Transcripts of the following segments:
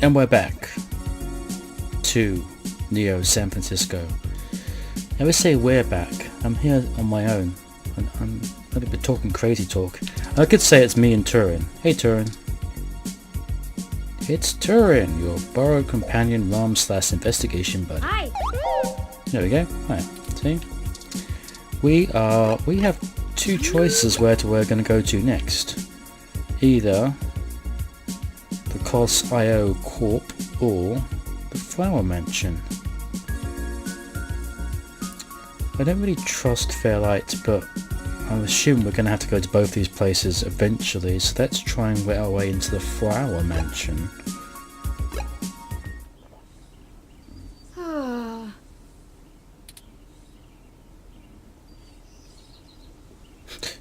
And we're back to Neo San Francisco. I would say we're back. I'm here on my own. And I'm a little bit talking crazy talk. I could say it's me and Turing. Hey Turing. It's Turing, your borrowed companion /investigation buddy. Hi. There we go. Hi. See? We have two choices where we're going to go to next. Either the Cos.io Corp or the Flower Mansion. I don't really trust Fairlight, but I'm assuming we're going to have to go to both these places eventually, so let's try and get our way into the Flower Mansion.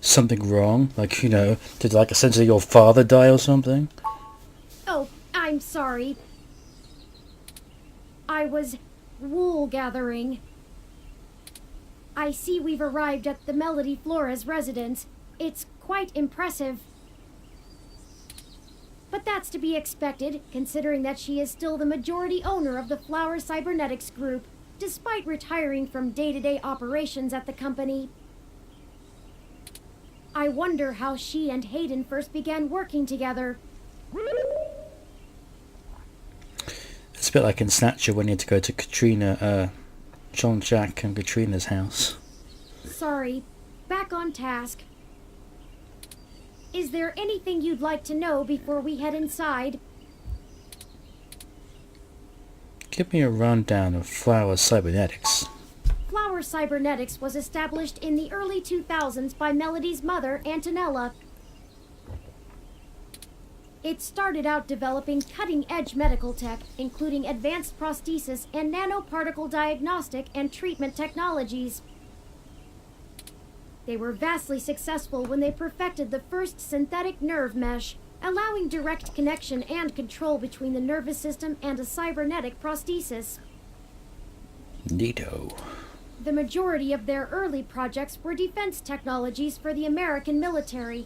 Something wrong? Like, did essentially your father die or something? Oh, I'm sorry. I was wool gathering. I see we've arrived at the Melody Flores residence. It's quite impressive. But that's to be expected, considering that she is still the majority owner of the Flower Cybernetics group, despite retiring from day-to-day operations at the company. I wonder how she and Hayden first began working together. It's a bit like in Snatcher when you had to go to Katrina, Jean-Jacques and Katrina's house. Sorry. Back on task. Is there anything you'd like to know before we head inside? Give me a rundown of Flower Cybernetics. Flower Cybernetics was established in the early 2000s by Melody's mother, Antonella. It started out developing cutting-edge medical tech, including advanced prosthesis and nanoparticle diagnostic and treatment technologies. They were vastly successful when they perfected the first synthetic nerve mesh, allowing direct connection and control between the nervous system and a cybernetic prosthesis. Neato. The majority of their early projects were defense technologies for the American military,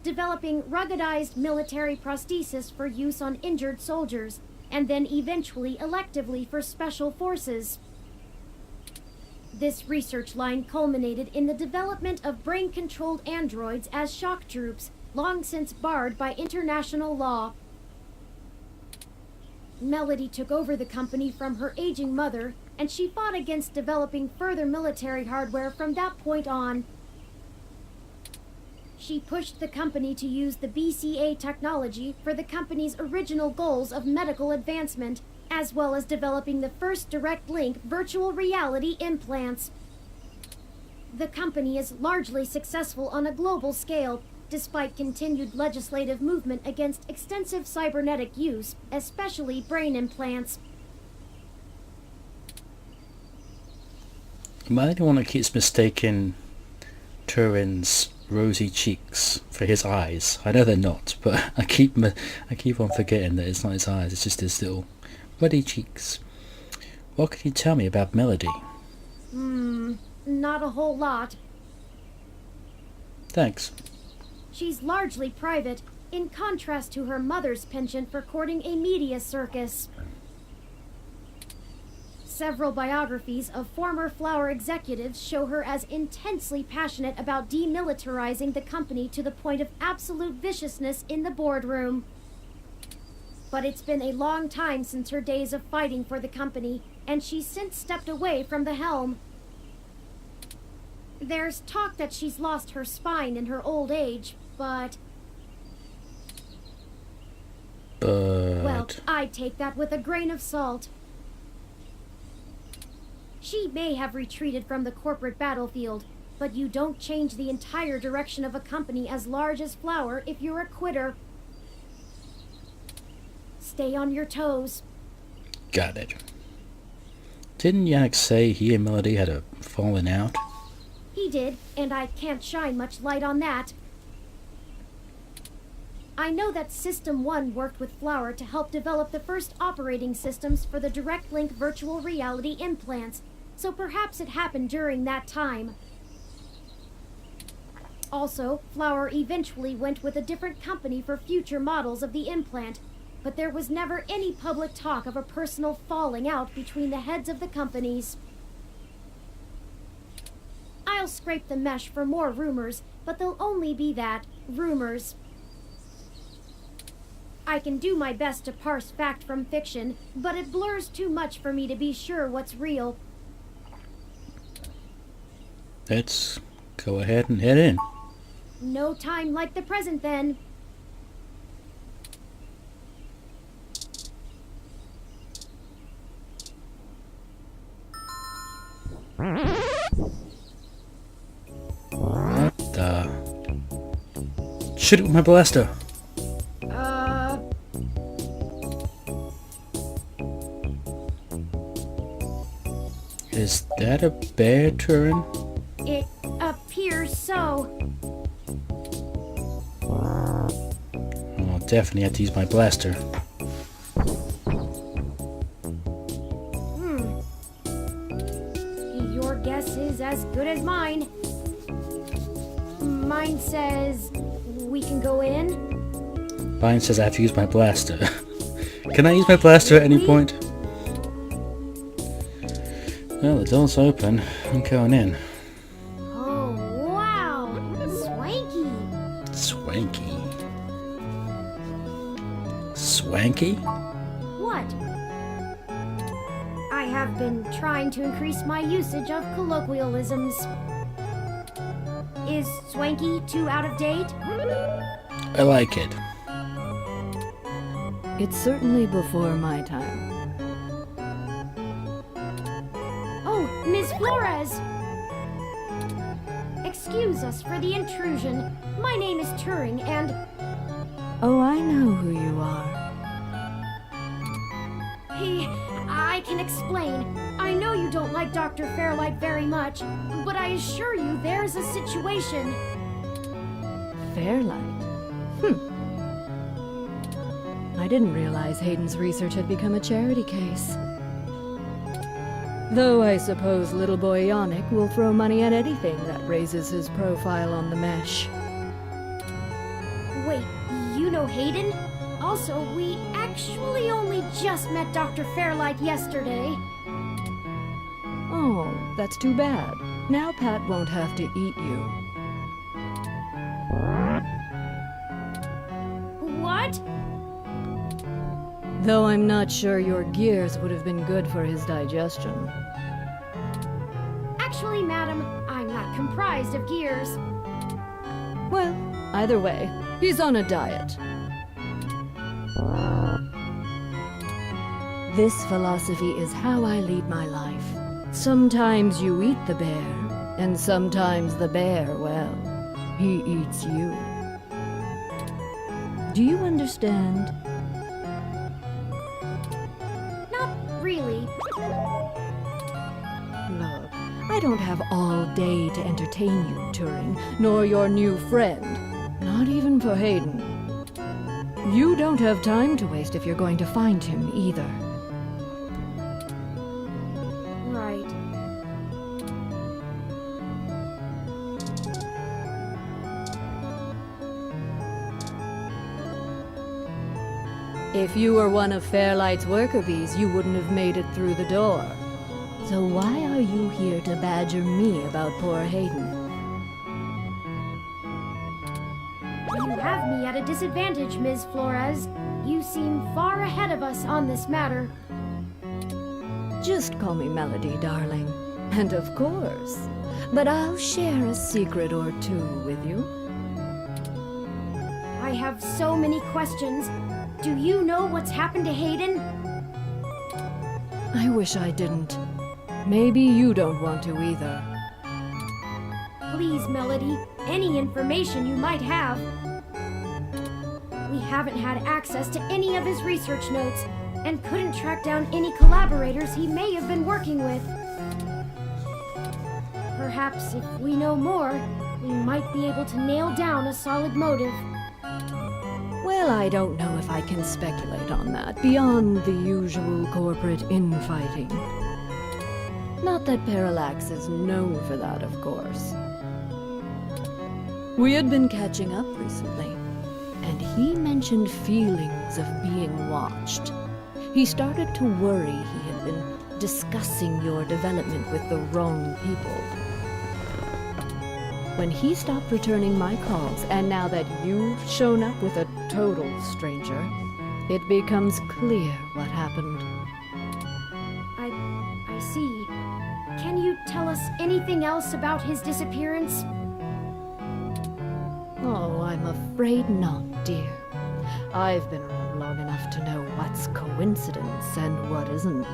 developing ruggedized military prosthesis for use on injured soldiers, and then eventually electively for special forces. This research line culminated in the development of brain-controlled androids as shock troops, long since barred by international law. Melody took over the company from her aging mother, and she fought against developing further military hardware from that point on. She pushed the company to use the BCA technology for the company's original goals of medical advancement, as well as developing the first direct link virtual reality implants. The company is largely successful on a global scale, despite continued legislative movement against extensive cybernetic use, especially brain implants. Am I the one that keeps mistaking Turing's rosy cheeks for his eyes? I know they're not, but I keep on forgetting that it's not his eyes, it's just his little ruddy cheeks. What can you tell me about Melody? Not a whole lot. Thanks. She's largely private, in contrast to her mother's penchant for courting a media circus. Several biographies of former Flower executives show her as intensely passionate about demilitarizing the company to the point of absolute viciousness in the boardroom. But it's been a long time since her days of fighting for the company, and she's since stepped away from the helm. There's talk that she's lost her spine in her old age, but... Well, I'd take that with a grain of salt. She may have retreated from the corporate battlefield, but you don't change the entire direction of a company as large as Flower if you're a quitter. Stay on your toes. Got it. Didn't Yannick say he and Melody had a falling out? He did, and I can't shine much light on that. I know that System 1 worked with Flower to help develop the first operating systems for the direct link virtual reality implants, so perhaps it happened during that time. Also, Flower eventually went with a different company for future models of the implant, but there was never any public talk of a personal falling out between the heads of the companies. I'll scrape the mesh for more rumors, but they'll only be that, rumors. I can do my best to parse fact from fiction, but it blurs too much for me to be sure what's real. Let's go ahead and head in. No time like the present, then. What the? Shoot it with my blaster. Is that a bear, Turing? It appears so. I'll definitely have to use my blaster. Your guess is as good as mine. Mine says we can go in. Mine says I have to use my blaster. Can I use my blaster at any point? Well, the door's open. I'm going in. Oh, wow! Swanky! Swanky. Swanky? What? I have been trying to increase my usage of colloquialisms. Is swanky too out of date? I like it. It's certainly before my time. Oh, Ms. Flores! Excuse us for the intrusion. My name is Turing, and Oh, I know who you are. I can explain. I know you don't like Dr. Fairlight very much, but I assure you there's a situation. Fairlight? I didn't realize Hayden's research had become a charity case. Though I suppose little boy Yannick will throw money at anything that raises his profile on the mesh. Wait, you know Hayden? Also, we actually only just met Dr. Fairlight yesterday. Oh, that's too bad. Now Pat won't have to eat you. What? Though I'm not sure your gears would have been good for his digestion. Actually, madam, I'm not comprised of gears. Well, either way, he's on a diet. This philosophy is how I lead my life. Sometimes you eat the bear, and sometimes the bear, well, he eats you. Do you understand? Not really. Look, I don't have all day to entertain you, Turing, nor your new friend. Not even for Hayden. You don't have time to waste if you're going to find him, either. Right. If you were one of Fairlight's worker bees, you wouldn't have made it through the door. So why are you here to badger me about poor Hayden? You have me at a disadvantage, Ms. Flores. You seem far ahead of us on this matter. Just call me Melody, darling. And of course. But I'll share a secret or two with you. I have so many questions. Do you know what's happened to Hayden? I wish I didn't. Maybe you don't want to either. Please, Melody, any information you might have. We haven't had access to any of his research notes, and couldn't track down any collaborators he may have been working with. Perhaps if we know more, we might be able to nail down a solid motive. Well, I don't know if I can speculate on that, beyond the usual corporate infighting. Not that Parallax is known for that, of course. We had been catching up recently, and he mentioned feelings of being watched. He started to worry he had been discussing your development with the wrong people. When he stopped returning my calls, and now that you've shown up with a total stranger, it becomes clear what happened. I see. Can you tell us anything else about his disappearance? Oh, I'm afraid not, dear. I've been around long enough to know what's coincidence and what isn't.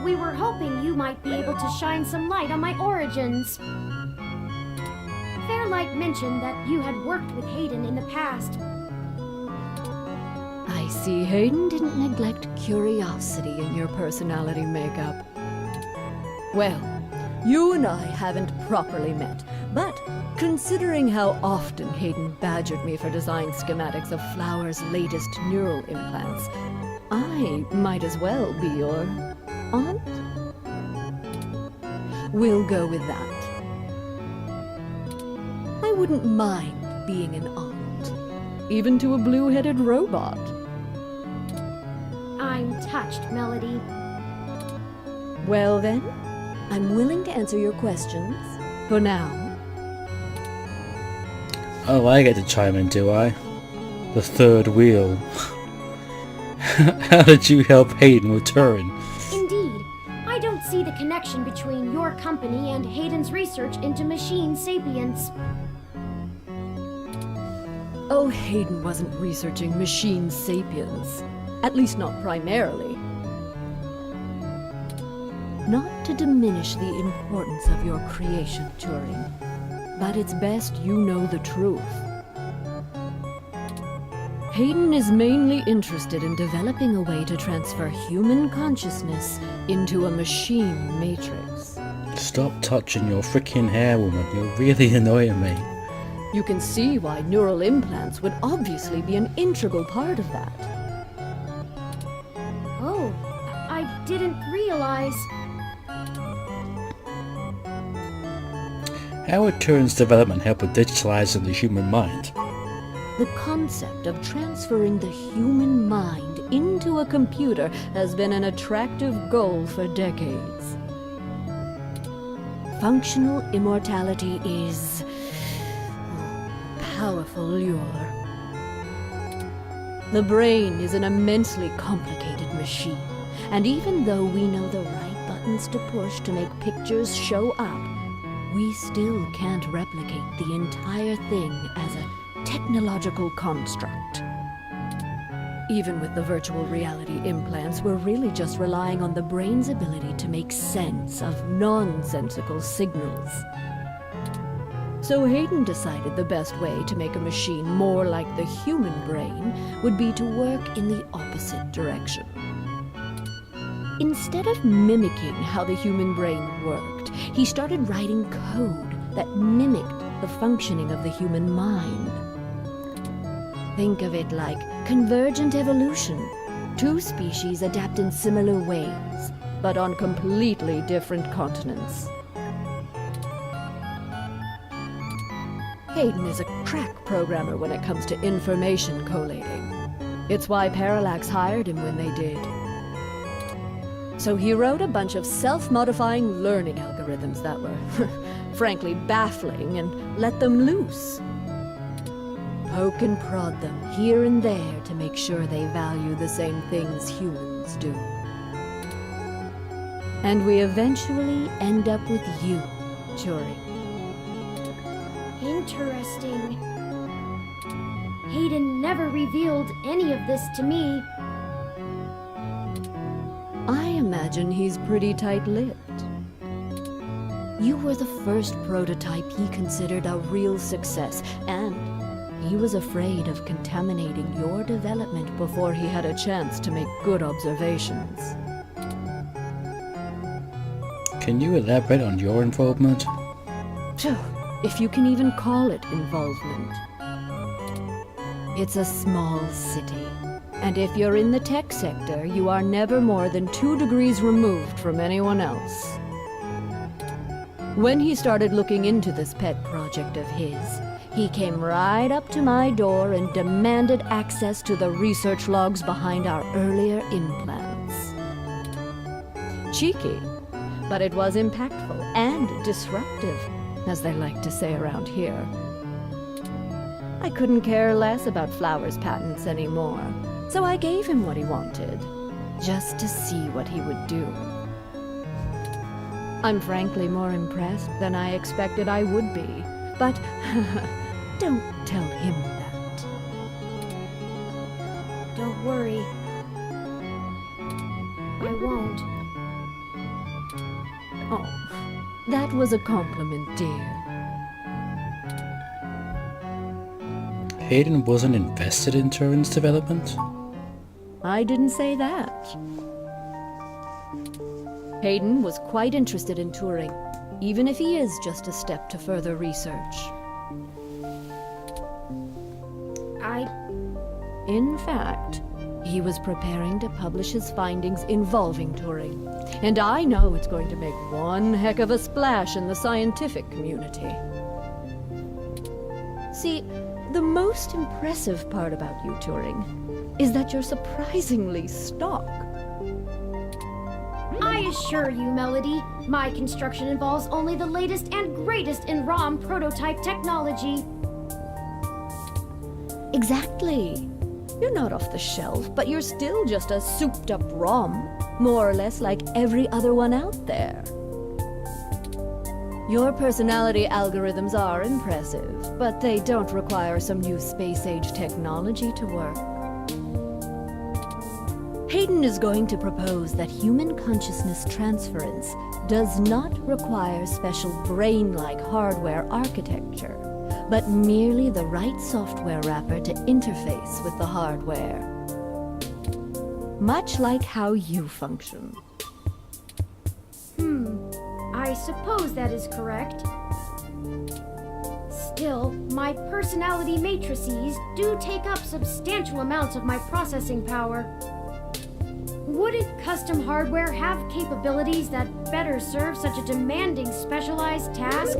We were hoping you might be able to shine some light on my origins. Fairlight mentioned that you had worked with Hayden in the past. I see Hayden didn't neglect curiosity in your personality makeup. Well, you and I haven't properly met, but considering how often Hayden badgered me for design schematics of Flower's latest neural implants, I might as well be your aunt? We'll go with that. I wouldn't mind being an aunt, even to a blue-headed robot. I'm touched, Melody. Well then, I'm willing to answer your questions, for now. Oh, I get to chime in, do I? The third wheel. How did you help Hayden with Turing? Indeed. I don't see the connection between your company and Hayden's research into machine sapience. Oh, Hayden wasn't researching machine sapiens. At least not primarily. Not to diminish the importance of your creation, Turing, but it's best you know the truth. Hayden is mainly interested in developing a way to transfer human consciousness into a machine matrix. Stop touching your freaking hair, woman. You're really annoying me. You can see why neural implants would obviously be an integral part of that. Oh, I didn't realize. How would Turing's development help with digitalizing the human mind? The concept of transferring the human mind into a computer has been an attractive goal for decades. Functional immortality is powerful lure. The brain is an immensely complicated machine, and even though we know the right buttons to push to make pictures show up, we still can't replicate the entire thing as a technological construct. Even with the virtual reality implants, we're really just relying on the brain's ability to make sense of nonsensical signals. So Hayden decided the best way to make a machine more like the human brain would be to work in the opposite direction. Instead of mimicking how the human brain worked, he started writing code that mimicked the functioning of the human mind. Think of it like convergent evolution. Two species adapt in similar ways, but on completely different continents. Hayden is a crack programmer when it comes to information collating. It's why Parallax hired him when they did. So he wrote a bunch of self-modifying learning algorithms that were, frankly, baffling and let them loose. Poke and prod them here and there to make sure they value the same things humans do. And we eventually end up with you, Turing. Interesting. Hayden never revealed any of this to me. I imagine he's pretty tight-lipped. You were the first prototype he considered a real success, and he was afraid of contaminating your development before he had a chance to make good observations. Can you elaborate on your involvement? If you can even call it involvement. It's a small city, and if you're in the tech sector, you are never more than 2 degrees removed from anyone else. When he started looking into this pet project of his, he came right up to my door and demanded access to the research logs behind our earlier implants. Cheeky, but it was impactful and disruptive, as they like to say around here. I couldn't care less about Flower's patents anymore, so I gave him what he wanted, just to see what he would do. I'm frankly more impressed than I expected I would be, but don't tell him that. Don't worry. I won't. Oh, that was a compliment, dear. Hayden wasn't invested in Turing's development? I didn't say that. Hayden was quite interested in Turing, even if he is just a step to further research. In fact, he was preparing to publish his findings involving Turing, and I know it's going to make one heck of a splash in the scientific community. See, the most impressive part about you, Turing, is that you're surprisingly stock. I assure you, Melody, my construction involves only the latest and greatest in ROM prototype technology. Exactly. You're not off the shelf, but you're still just a souped-up ROM, more or less like every other one out there. Your personality algorithms are impressive, but they don't require some new space-age technology to work. Hayden is going to propose that human consciousness transference does not require special brain-like hardware architecture, but merely the right software wrapper to interface with the hardware. Much like how you function. I suppose that is correct. Still, my personality matrices do take up substantial amounts of my processing power. Wouldn't custom hardware have capabilities that better serve such a demanding, specialized task?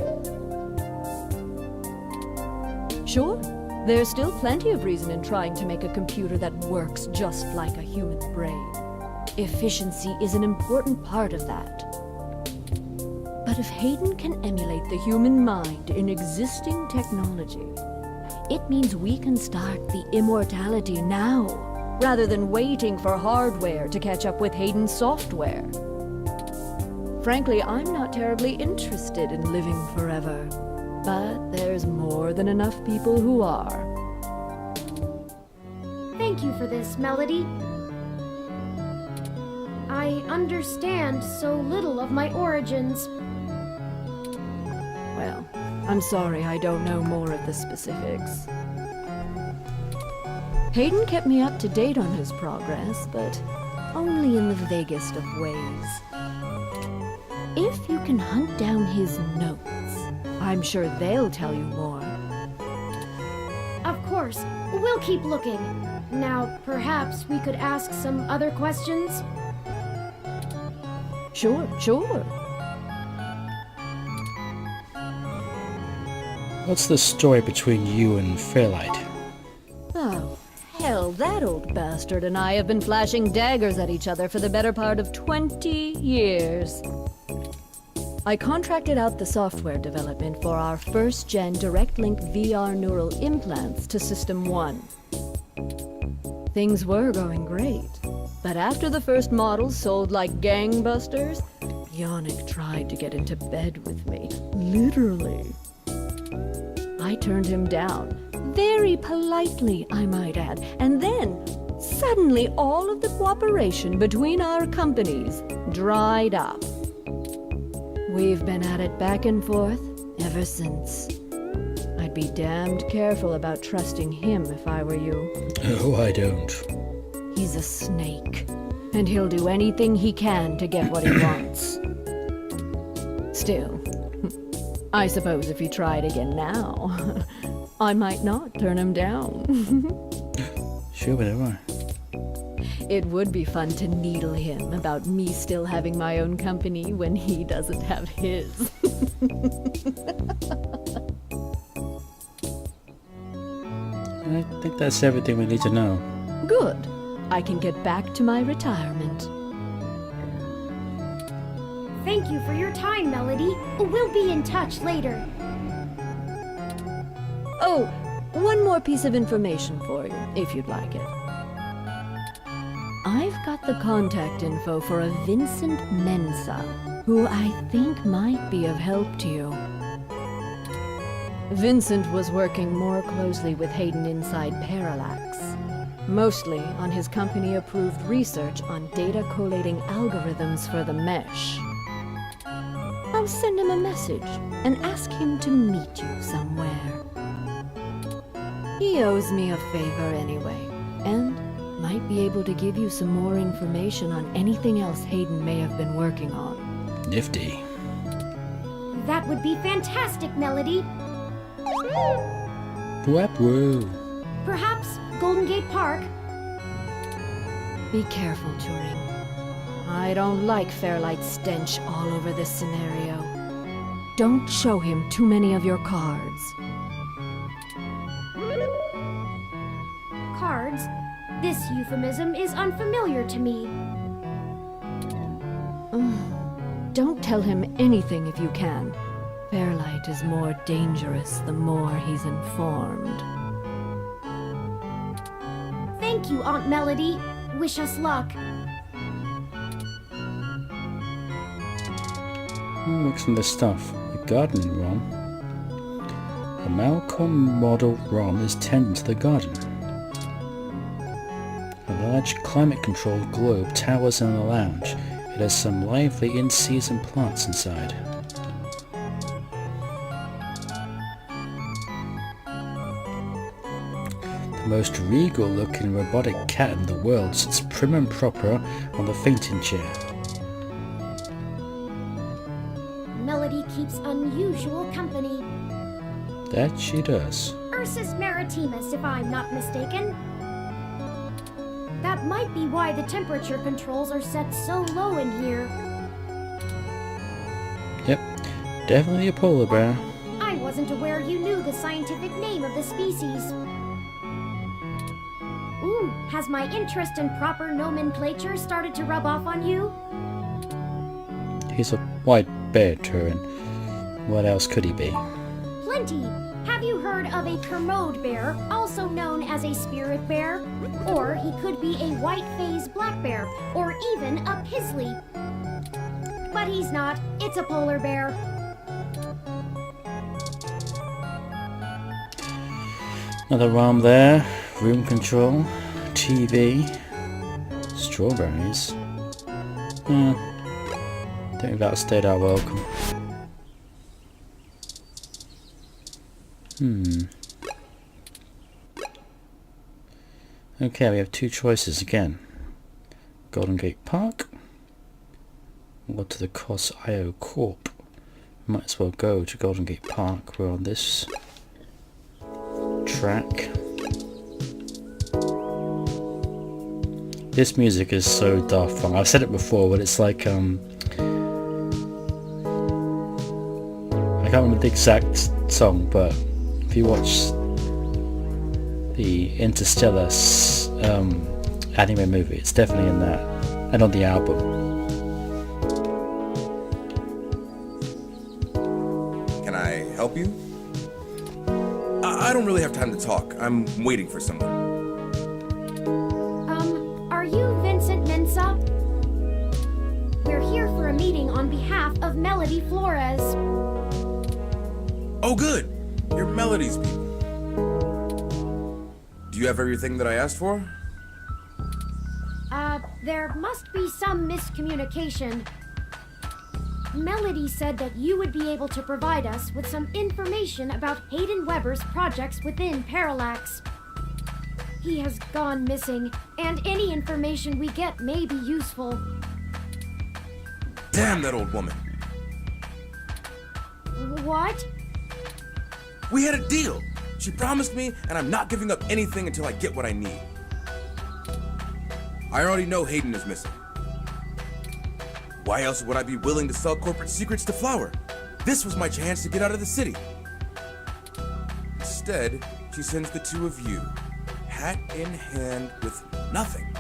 Sure, there's still plenty of reason in trying to make a computer that works just like a human brain. Efficiency is an important part of that. But if Hayden can emulate the human mind in existing technology, it means we can start the immortality now, rather than waiting for hardware to catch up with Hayden's software. Frankly, I'm not terribly interested in living forever, but there's more than enough people who are. Thank you for this, Melody. I understand so little of my origins. Well, I'm sorry I don't know more of the specifics. Hayden kept me up to date on his progress, but only in the vaguest of ways. If you can hunt down his notes, I'm sure they'll tell you more. Of course, we'll keep looking. Now, perhaps we could ask some other questions? Sure. What's the story between you and Fairlight? Oh, hell, that old bastard and I have been flashing daggers at each other for the better part of 20 years. I contracted out the software development for our first-gen direct-link VR neural implants to System 1. Things were going great, but after the first models sold like gangbusters, Yannick tried to get into bed with me, literally. I turned him down, very politely, I might add, and then, suddenly all of the cooperation between our companies dried up. We've been at it back and forth ever since. I'd be damned careful about trusting him if I were you. Oh, I don't. He's a snake, and he'll do anything he can to get what he wants. Still, I suppose if he tried again now, I might not turn him down. Sure, whatever. It would be fun to needle him about me still having my own company when he doesn't have his. I think that's everything we need to know. Good. I can get back to my retirement. Thank you for your time, Melody. We'll be in touch later. Oh, one more piece of information for you, if you'd like it. I've got the contact info for a Vincent Mensa, who I think might be of help to you. Vincent was working more closely with Hayden inside Parallax, mostly on his company-approved research on data collating algorithms for the mesh. I'll send him a message and ask him to meet you somewhere. He owes me a favor anyway, and might be able to give you some more information on anything else Hayden may have been working on. Nifty. That would be fantastic, Melody. Woo. Perhaps Golden Gate Park? Be careful, Turing. I don't like Fairlight's stench all over this scenario. Don't show him too many of your cards. Cards? This euphemism is unfamiliar to me. Don't tell him anything if you can. Fairlight is more dangerous the more he's informed. Thank you, Aunt Melody. Wish us luck. Looks from this stuff. The gardening ROM. A Malcolm model ROM is tending to the garden. A large climate-controlled globe towers in the lounge. It has some lively in-season plants inside. The most regal-looking robotic cat in the world sits prim and proper on the fainting chair. Melody keeps unusual company. That she does. Ursus maritimus, if I'm not mistaken. That might be why the temperature controls are set so low in here. Yep, definitely a polar bear. I wasn't aware you knew the scientific name of the species. Ooh, has my interest in proper nomenclature started to rub off on you? He's a white bear, Turing. What else could he be? Plenty. Have you heard of a Kermode bear, also known as a spirit bear? Or he could be a white-phased black bear, or even a pizzly. But he's not. It's a polar bear. Another ROM there. Room control. TV. Strawberries. Don't think that stayed our welcome. Okay, we have two choices again. Golden Gate Park or to the COS IO Corp. Might as well go to Golden Gate Park. We're on this track. This music is so Daft Punk. I've said it before, but it's like I can't remember the exact song, but if you watch the Interstellar anime movie, it's definitely in that, and on the album. Can I help you? I don't really have time to talk. I'm waiting for someone. Are you Vincent Mensa? We're here for a meeting on behalf of Melody Flores. Oh, good. You're Melody's people. Do you have everything that I asked for? There must be some miscommunication. Melody said that you would be able to provide us with some information about Hayden Weber's projects within Parallax. He has gone missing, and any information we get may be useful. Damn that old woman. What? We had a deal. She promised me, and I'm not giving up anything until I get what I need. I already know Hayden is missing. Why else would I be willing to sell corporate secrets to Flower? This was my chance to get out of the city. Instead, she sends the two of you, hat in hand with nothing.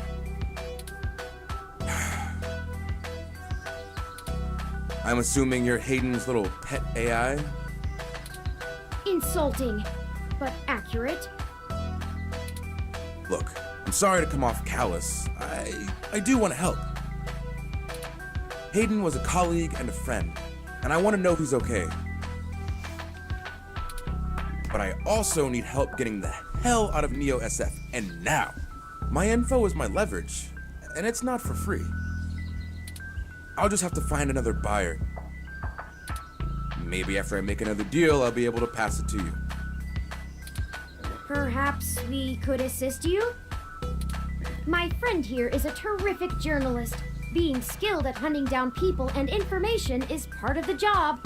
I'm assuming you're Hayden's little pet AI? Insulting, but accurate. Look, I'm sorry to come off callous. I do want to help. Hayden was a colleague and a friend, and I want to know he's okay. But I also need help getting the hell out of Neo SF, and now. My info is my leverage, and it's not for free. I'll just have to find another buyer. Maybe after I make another deal, I'll be able to pass it to you. Perhaps we could assist you? My friend here is a terrific journalist. Being skilled at hunting down people and information is part of the job.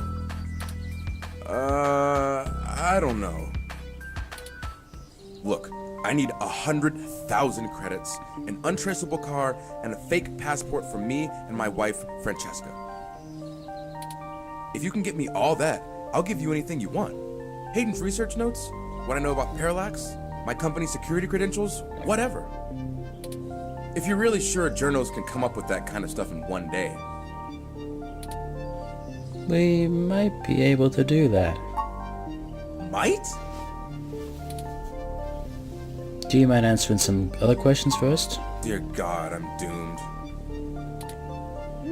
I don't know. Look, I need 100,000 credits, an untraceable car, and a fake passport for me and my wife, Francesca. If you can get me all that, I'll give you anything you want. Hayden's research notes, what I know about Parallax, my company's security credentials, whatever. If you're really sure journals can come up with that kind of stuff in one day. We might be able to do that. Might? Do you mind answering some other questions first? Dear God, I'm doomed.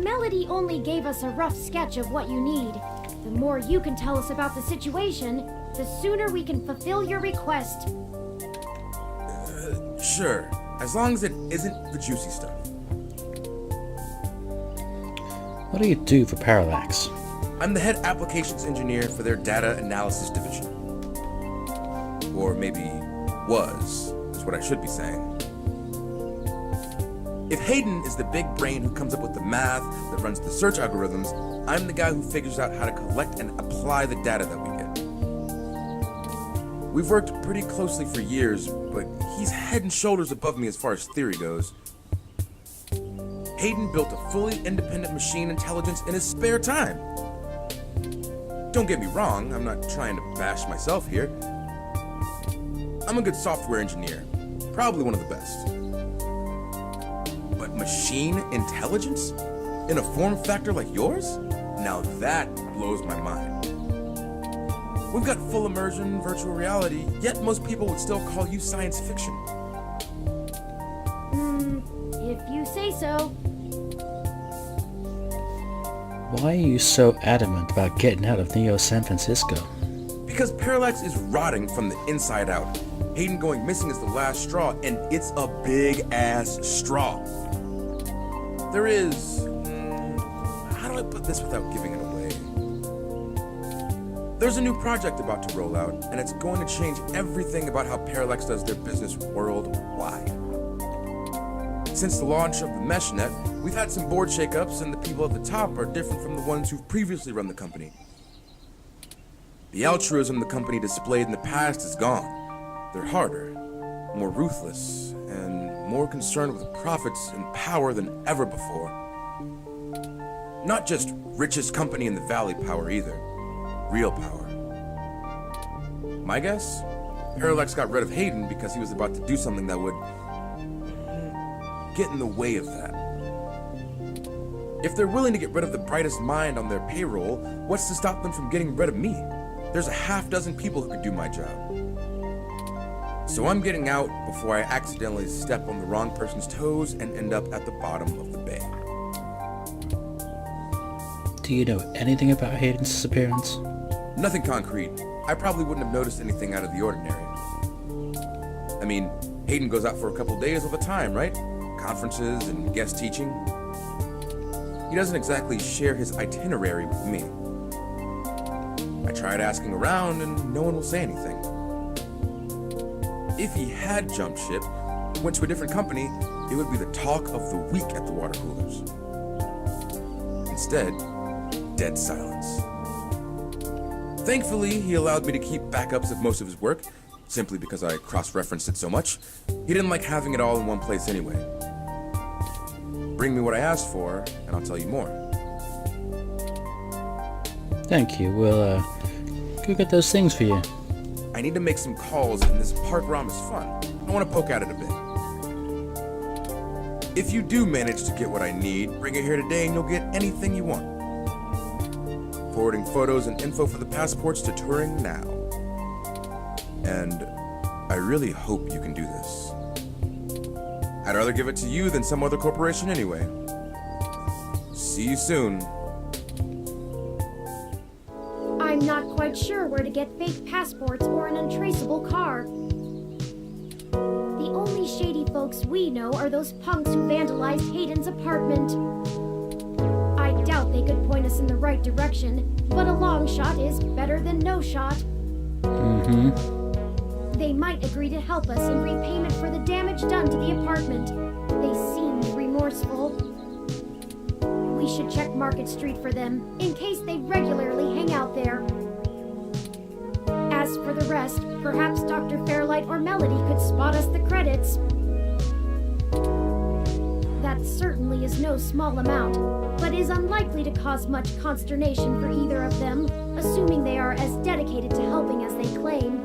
Melody only gave us a rough sketch of what you need. The more you can tell us about the situation, the sooner we can fulfill your request. Sure, as long as it isn't the juicy stuff. What do you do for Parallax? I'm the head applications engineer for their data analysis division. Or maybe was, is what I should be saying. If Hayden is the big brain who comes up with the math that runs the search algorithms, I'm the guy who figures out how to collect and apply the data that we get. We've worked pretty closely for years, but he's head and shoulders above me as far as theory goes. Hayden built a fully independent machine intelligence in his spare time. Don't get me wrong, I'm not trying to bash myself here. I'm a good software engineer, probably one of the best. But machine intelligence? In a form factor like yours? Now that blows my mind. We've got full immersion, virtual reality, yet most people would still call you science fiction. If you say so. Why are you so adamant about getting out of Neo San Francisco? Because Parallax is rotting from the inside out. Hayden going missing is the last straw, and it's a big-ass straw. There is... how do I put this without giving it away? There's a new project about to roll out, and it's going to change everything about how Parallax does their business worldwide. Since the launch of the MeshNet, we've had some board shakeups, and the people at the top are different from the ones who've previously run the company. The altruism the company displayed in the past is gone. They're harder, more ruthless, and more concerned with profits and power than ever before. Not just richest company in the valley power either. Real power. My guess? Parallax got rid of Hayden because he was about to do something that would get in the way of that. If they're willing to get rid of the brightest mind on their payroll, what's to stop them from getting rid of me? There's a half dozen people who could do my job. So I'm getting out before I accidentally step on the wrong person's toes and end up at the bottom of the bay. Do you know anything about Hayden's disappearance? Nothing concrete. I probably wouldn't have noticed anything out of the ordinary. I mean, Hayden goes out for a couple days all the time, right? Conferences and guest teaching. He doesn't exactly share his itinerary with me. I tried asking around and no one will say anything. If he had jumped ship, went to a different company, it would be the talk of the week at the water coolers. Instead, dead silence. Thankfully, he allowed me to keep backups of most of his work, simply because I cross-referenced it so much. He didn't like having it all in one place anyway. Bring me what I asked for, and I'll tell you more. Thank you. We'll go get those things for you. I need to make some calls, and this park ROM is fun. I want to poke at it a bit. If you do manage to get what I need, bring it here today and you'll get anything you want. Forwarding photos and info for the passports to Turing now. And I really hope you can do this. I'd rather give it to you than some other corporation anyway. See you soon. I'm not quite sure where to get fake passports or an untraceable car. The only shady folks we know are those punks who vandalized Hayden's apartment. I doubt they could point us in the right direction, but a long shot is better than no shot. They might agree to help us in repayment for the damage done to the apartment. They seemed remorseful. We should check Market Street for them, in case they regularly hang out there. As for the rest, perhaps Dr. Fairlight or Melody could spot us the credits. That certainly is no small amount, but is unlikely to cause much consternation for either of them, assuming they are as dedicated to helping as they claim.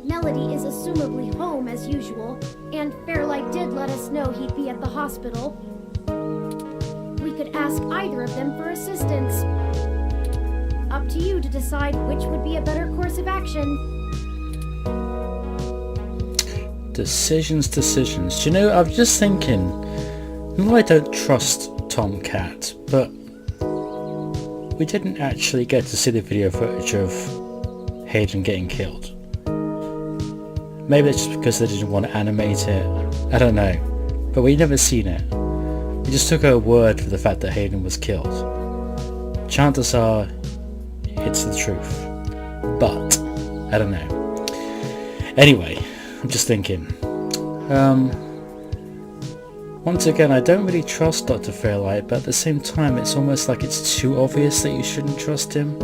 Melody is assumably home as usual, and Fairlight did let us know he'd be at the hospital. We could ask either of them for assistance. Up to you to decide which would be a better course of action. Decisions. Do you know, I was just thinking, no, I don't trust Tomcat, but we didn't actually get to see the video footage of Hayden getting killed. Maybe it's just because they didn't want to animate it. I don't know. But we never seen it. We just took her word for the fact that Hayden was killed. Chances are it's the truth. But I don't know. Anyway, I'm just thinking. Once again, I don't really trust Dr. Fairlight, but at the same time it's almost like it's too obvious that you shouldn't trust him.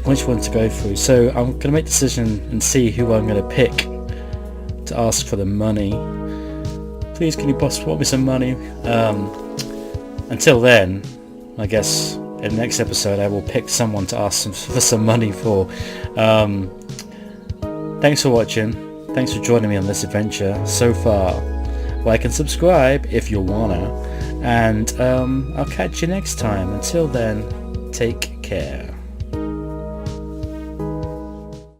Which one to go through. So I'm going to make a decision and see who I'm going to pick to ask for the money. Please, can you possibly want me some money? Until then, I guess in the next episode I will pick someone to ask for some money for. Thanks for watching. Thanks for joining me on this adventure so far. Like and subscribe if you wanna. And I'll catch you next time. Until then, take care.